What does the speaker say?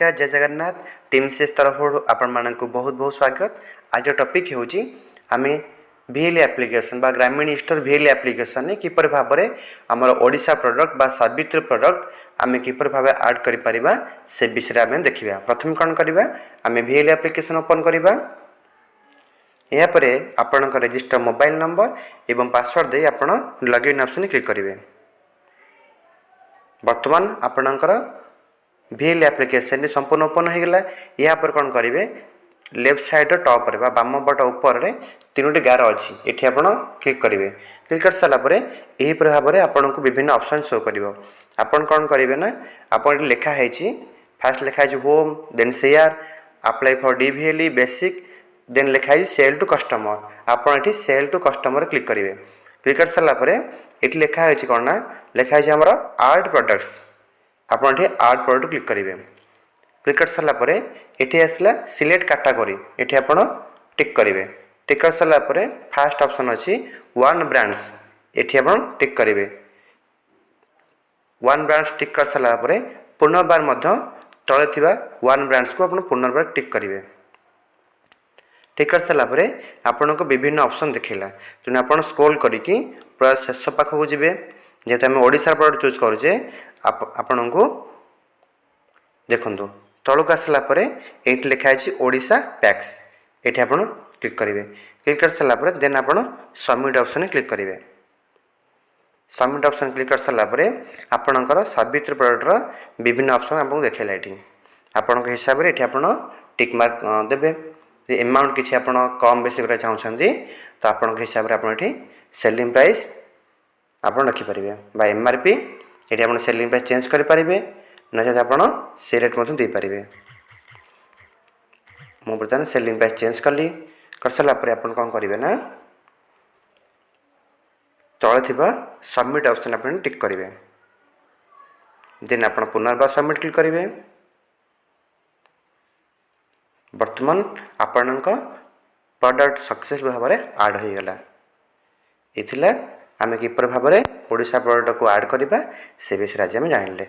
नमस्कार जय जगन्नाथ टीम से तरफ आपण मानक बहुत बहुत स्वागत। आज टॉपिक होची आमे VL एप्लिकेशन बा ग्रामीण स्टोर VL एप्लिकेशन किपर भाव में आम ओडिशा प्रोडक्ट बा सावित्री प्रोडक्ट आमे किपर भाव ऐड करि परिबा से विषय आमे देखिबा। प्रथम कोन करिबा आमे VL एप्लिकेशन ओपन करिबा। या परे आपनक रजिस्टर मोबाइल नंबर एवं पासवर्ड दे आपण लॉगिन ऑप्शन क्लिक करिवे। वर्तमान आपणकर VL एप्लिकेशन संपूर्ण ओपन हो गला। या पर कौन करेंगे लेफ्ट साइड टॉप रे बाम पट ऊपर रे तीनोटी गार अच्छी ये आप क्लिक करेंगे। क्लिक कर सारापर यही भाव में आपन को विभिन्न ऑप्शन शो कर आपन कौन करेंगे ना आप लिखाई फास्ट लिखाई home then share apply for DVL basic then लिखाई सेल टू कस्टमर आपड़ ये सेल टू कस्टमर क्लिक करेंगे। क्लिक कर सारापर ये लिखाई कौन ना लिखाई आमर आर्ट प्रोडक्ट्स आप आर्ट प्रोडक्ट क्लिक करेंगे। क्लिक कर सारापर ये आसला सिलेक्ट कैटेगरी ये आप टिक करेंगे। टिक कर सारापर फास्ट ऑप्शन अच्छी वन ब्रांड्स ये आप टिक करेंगे। वन ब्रांड्स टिक कर सारापर पुनर्बार तले थिबा वन ब्रांड्स को आप पुनर्बार टिक करेंगे। टिक कर सारापर आपन को विभिन्न ऑप्शन देखला तेणु आप स्क्रॉल करके पूरा शेष पाखक जी जेहेतु आम ओडिशा प्रोडक्ट चूज करुचे आपण को देखु तलक आसापर ये लिखाई ओडिशा पैक्स ये आप क्लिक करेंगे। क्लिक कर सारापर देन आप सबमिट ऑप्शन क्लिक करेंगे। सबमिट ऑप्शन क्लिक कर सारापर आपणकर सावित्री प्रोडक्टर विभिन्न ऑप्शन आपको देखला ये आपण हिसाब से ये आप टिक मार्क देवे। एमाउंट किसी आप कम बेसी करा चाहते तो आपण हिसाब से आप सेलिंग प्राइस आप रखिपारे बा MRP ये आप सेलिंग प्राइस चेंज करेंगे ना आप से रेट दे पारे। मुझे बर्तमान सेलिंग प्राइस चेंज कली कर सारापर आप कौन करेंगे ना तले थी सबमिट ऑप्शन आप टिक करेंगे। देन आप पुनर्बार सबमिट क्लिक करेंगे। वर्तमान आपण प्रोडक्ट सक्सेस भाव में ऐड हो गला। ये आम किपर भाव में ओडिशा प्रोडक्ट को ऐड करवा से विषय आज आम जानिले।